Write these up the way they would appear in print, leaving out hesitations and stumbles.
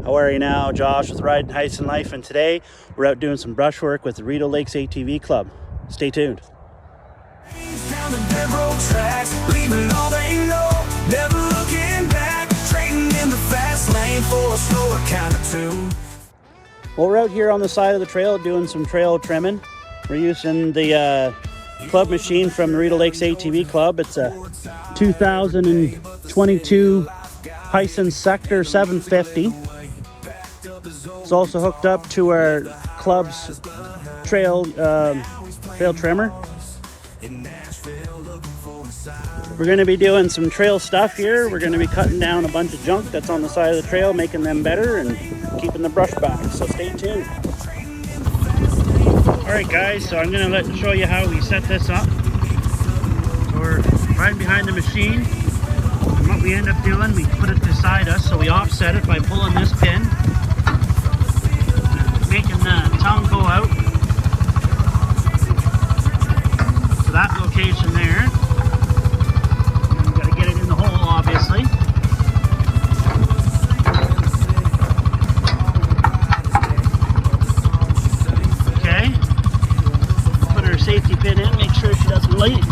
How are you now? Josh with Riding Hisun Life, and today we're out doing some brush work with the Rideau Lakes ATV Club. Stay tuned. Down the dirt road tracks, leaving all they know, never looking back, trading in the fast lane for a slower kind of two. Well, we're out here on the side of the trail doing some trail trimming. We're using the club machine from the Rideau Lakes ATV Club. It's a 2022 Hisun Sector 750. It's also hooked up to our club's trail trimmer. We're going to be doing some trail stuff here. We're going to be cutting down a bunch of junk that's on the side of the trail, making them better and keeping the brush back. So stay tuned. Alright guys, so I'm going to show you how we set this up. So we're right behind the machine. And what we end up doing, we put it beside us, so we offset it by pulling this pin, making the tongue go out to that location there. And we've got to get it in the hole, obviously. Okay. Put our safety pin in, make sure she doesn't leak.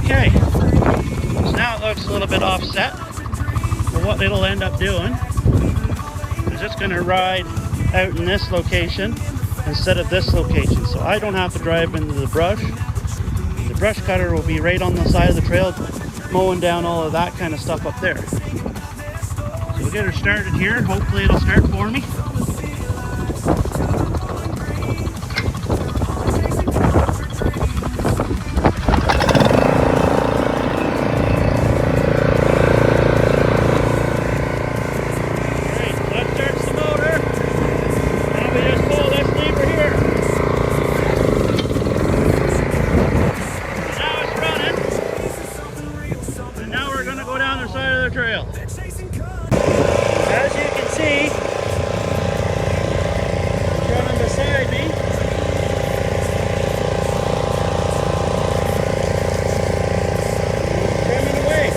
Okay, so now it looks a little bit offset, but what it'll end up doing is it's going to ride out in this location instead of this location, so I don't have to drive into the brush. The brush cutter will be right on the side of the trail, mowing down all of that kind of stuff up there. So we'll get her started here. Hopefully it'll start for me. Trail. As you can see, running beside me, trimming away.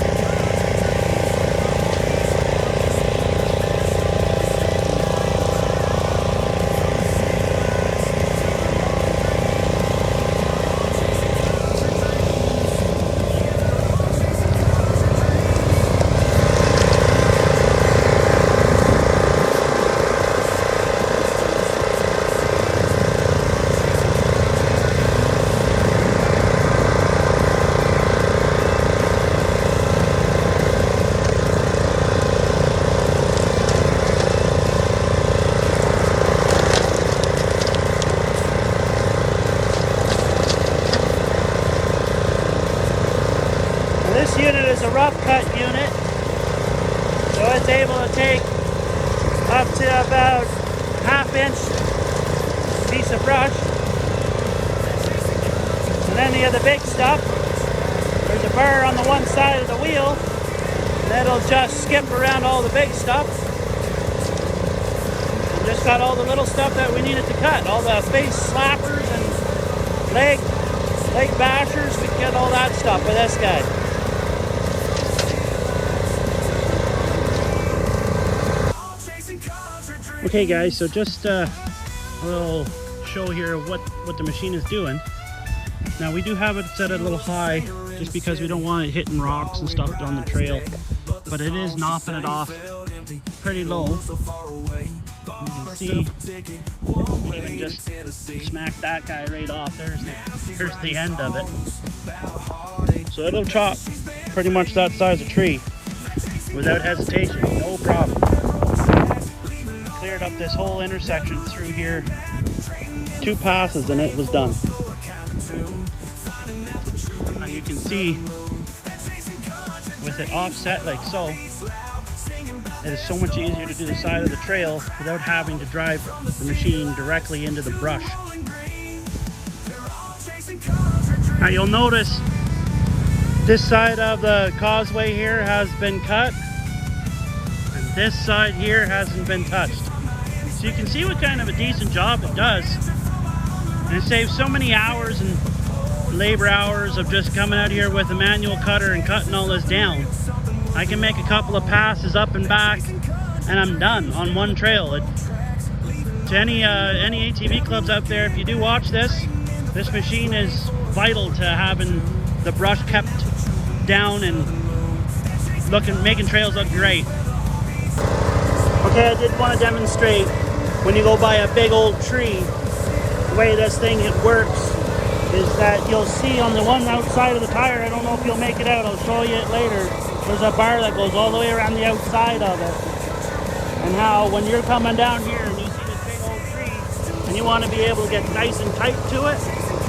This unit is a rough cut unit, so it's able to take up to about a ½ inch piece of brush. And then the other big stuff, there's a bar on the one side of the wheel that'll just skip around all the big stuff. And just got all the little stuff that we needed to cut, all the face slappers and leg bashers. We can get all that stuff with this guy. Okay guys, so just a little show here of what the machine is doing. Now we do have it set at a little high just because we don't want it hitting rocks and stuff on the trail, but it is knocking it off pretty low. You can see we even just smack that guy right off. There's the end of it. So it'll chop pretty much that size of tree without hesitation, no problem. Cleared up this whole intersection through here, 2 passes, and it was done. And you can see with it offset like so, it is so much easier to do the side of the trail without having to drive the machine directly into the brush. Now you'll notice this side of the causeway here has been cut, and this side here hasn't been touched. So you can see what kind of a decent job it does. And it saves so many hours and labor hours of just coming out here with a manual cutter and cutting all this down. I can make a couple of passes up and back and I'm done on one trail. To any ATV clubs out there, if you do watch this machine is vital to having the brush kept down and making trails look great. Okay, I did want to demonstrate when you go by a big old tree, the way this thing works is that you'll see on the one outside of the tire, I don't know if you'll make it out, I'll show you it later, there's a bar that goes all the way around the outside of it. And how when you're coming down here and you see this big old tree and you want to be able to get nice and tight to it,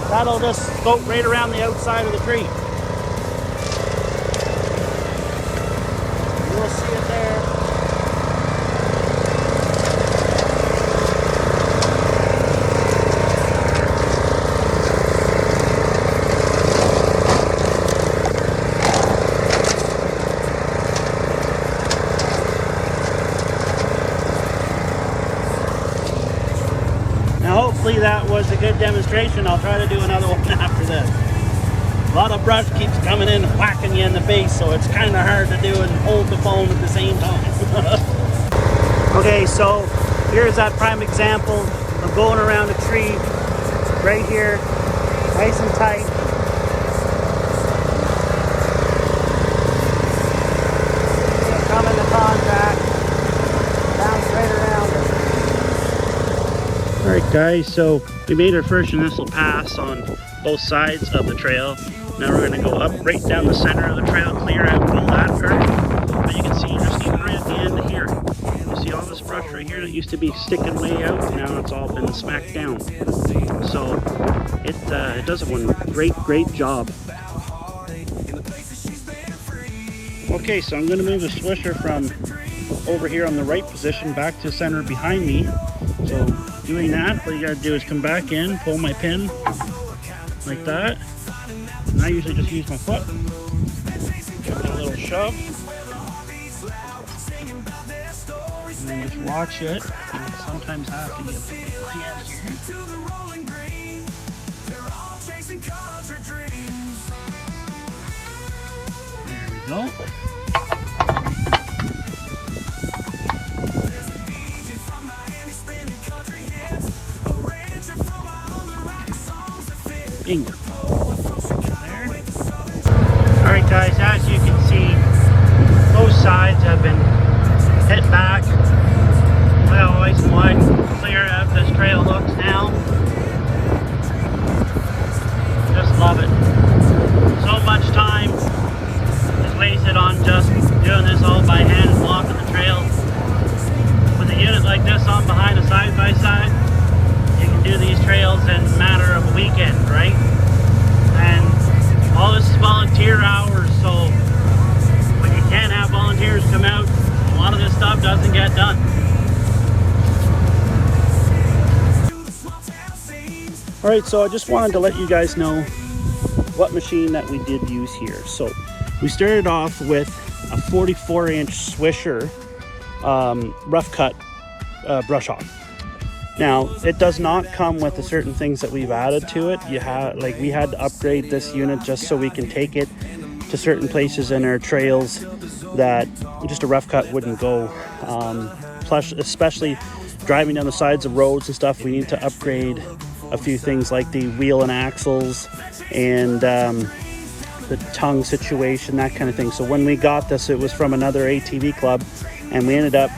that'll just go right around the outside of the tree. You'll see it there. Hopefully that was a good demonstration. I'll try to do another one after this. A lot of brush keeps coming in and whacking you in the face, so it's kind of hard to do and hold the phone at the same time. Okay, so here's that prime example of going around a tree right here, nice and tight. Come into contact, bounce right around it. Alright guys, so we made our first initial pass on both sides of the trail. Now we're going to go up right down the center of the trail, clear out all that part. But you can see just even right at the end of here, you see all this brush right here that used to be sticking way out, now it's all been smacked down. So it does one great job. Okay, so I'm going to move the swisher from over here on the right position back to center behind me. So doing that, what you gotta do is come back in, pull my pin like that, and I usually just use my foot. Give it a little shove, and then just watch it. And sometimes I have to get my hands here. There we go. Bingo. There. Alright guys, as you can see, both sides have been hit back. Look how nice and wide and clear out this trail looks now. Just love it. So much time is wasted on just doing this all by hand and blocking the trail. With a unit like this on behind a side-by-side, you can do these trails in a matter of a weekend, right? And all this is volunteer hours, so when you can't have volunteers come out, a lot of this stuff doesn't get done. Alright, so I just wanted to let you guys know what machine that we did use here. So we started off with a 44-inch Swisher rough cut brush hog. Now, it does not come with the certain things that we've added to it. We had to upgrade this unit just so we can take it to certain places in our trails that just a rough cut wouldn't go. Plus, especially driving down the sides of roads and stuff, we need to upgrade a few things like the wheel and axles and the tongue situation, that kind of thing. So when we got this, it was from another ATV club, and we ended up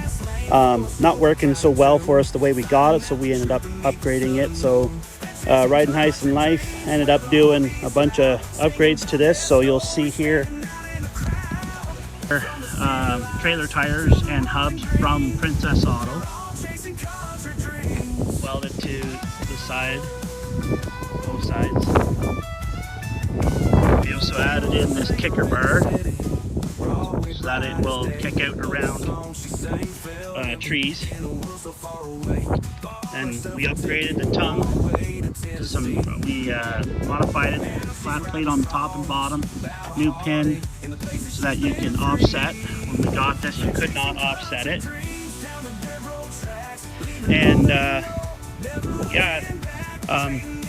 not working so well for us the way we got it, so we ended up upgrading it. So Riding Hisun Life ended up doing a bunch of upgrades to this. So you'll see here trailer tires and hubs from Princess Auto welded to the side, both sides. We also added in this kicker bar so that it will kick out around trees. And we upgraded the tongue to some, we modified it, flat plate on the top and bottom, new pin so that you can offset. When we got this, you could not offset it. And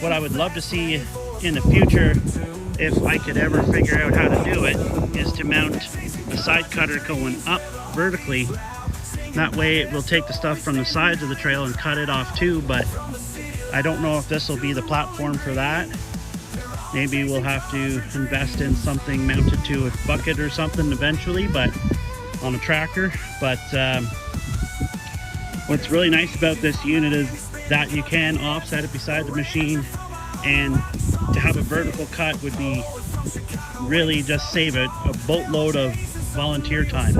what I would love to see in the future, if I could ever figure out how to do it, is to mount a side cutter going up vertically. That way it will take the stuff from the sides of the trail and cut it off too, but I don't know if this will be the platform for that. Maybe we'll have to invest in something mounted to a bucket or something eventually, but on a tractor. But what's really nice about this unit is that you can offset it beside the machine, and to have a vertical cut would be really just save a boatload of volunteer time.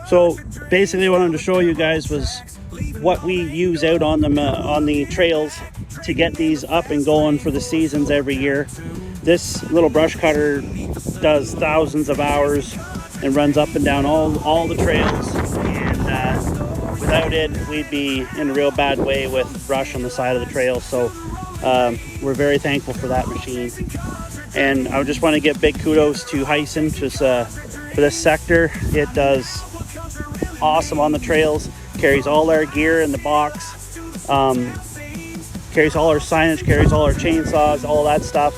So basically what I wanted to show you guys was what we use out on the trails to get these up and going for the seasons every year. This little brush cutter does thousands of hours and runs up and down all the trails, and without it we'd be in a real bad way with brush on the side of the trail. So we're very thankful for that machine, and I just want to give big kudos to Hisun just for this sector. It does awesome on the trails, carries all our gear in the box, carries all our signage, carries all our chainsaws, all that stuff.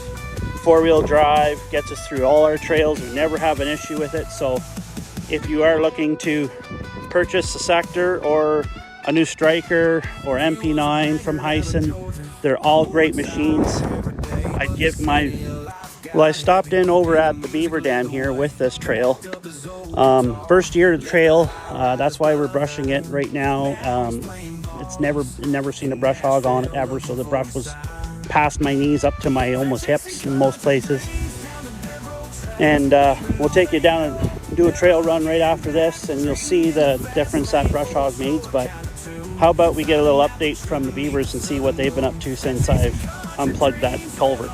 4-wheel drive, gets us through all our trails. We never have an issue with it. So if you are looking to purchase a Sector or a new Striker or MP9 from Hisun, they're all great machines. I stopped in over at the Beaver Dam here with this trail. First year of the trail, that's why we're brushing it right now. It's never seen a brush hog on it ever, so the brush was past my knees up to my almost hips in most places. And we'll take you down and do a trail run right after this, and you'll see the difference that brush hog makes. But how about we get a little update from the beavers and see what they've been up to since I've unplugged that culvert.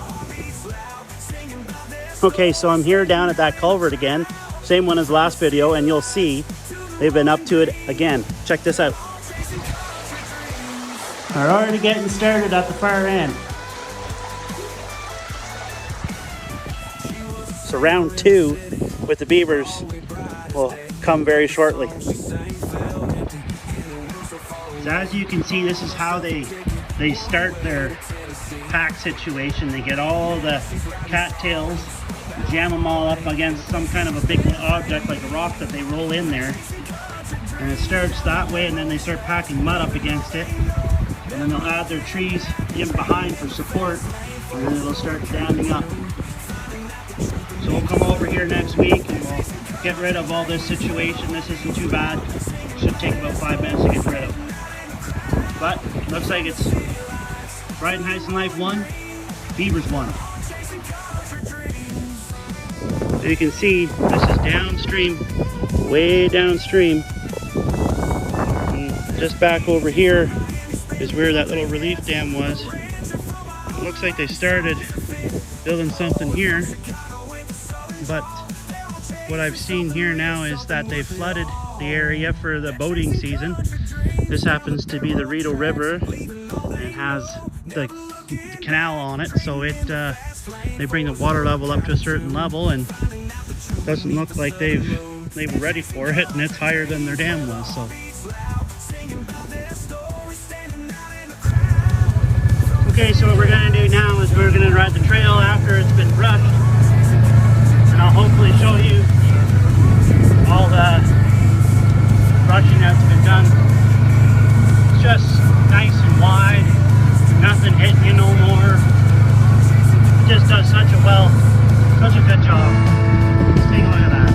Okay, so I'm here down at that culvert again, same one as last video, and you'll see they've been up to it again. Check this out. They're already getting started at the far end. So round 2 with the beavers will come very shortly. So as you can see, this is how they start their pack situation. They get all the cattails, jam them all up against some kind of a big object like a rock that they roll in there, and it starts that way, and then they start packing mud up against it, and then they'll add their trees in behind for support, and then it'll start standing up. So we'll come over here next week and we'll get rid of all this situation. This isn't too bad. It should take about 5 minutes to get rid of. But looks like it's Riding Hisun Life 1, Beavers 1. So you can see this is downstream, way downstream. And just back over here is where that little relief dam was. It looks like they started building something here, but what I've seen here now is that they've flooded the area for the boating season. This happens to be the Rideau River and has the canal on it, so they bring the water level up to a certain level, and it doesn't look like they were ready for it, and it's higher than their dam was. So okay, so what we're gonna do now is we're gonna ride the trail after it's been brushed, and I'll hopefully show you all the brushing that's been done. It's just nice and wide, nothing hitting you no more. It just does such a good job. Let's take a look at that.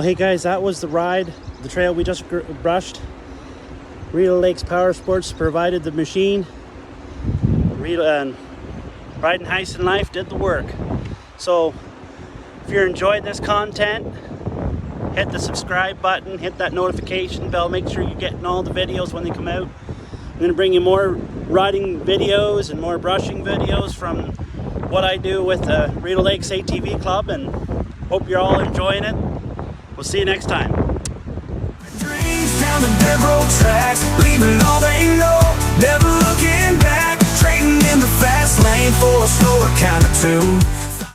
Well, hey guys, that was the ride, the trail we just brushed. Rita Lakes Power Sports provided the machine. Rita and Riding Hisun Life did the work. So if you're enjoying this content, hit the subscribe button, hit that notification bell, make sure you're getting all the videos when they come out. I'm going to bring you more riding videos and more brushing videos from what I do with the Rita Lakes ATV Club, and hope you're all enjoying it. We'll see you next time. Dreams down the dirt road tracks, leaving all they know, never looking back, trading in the fast lane for a slower kind of tune.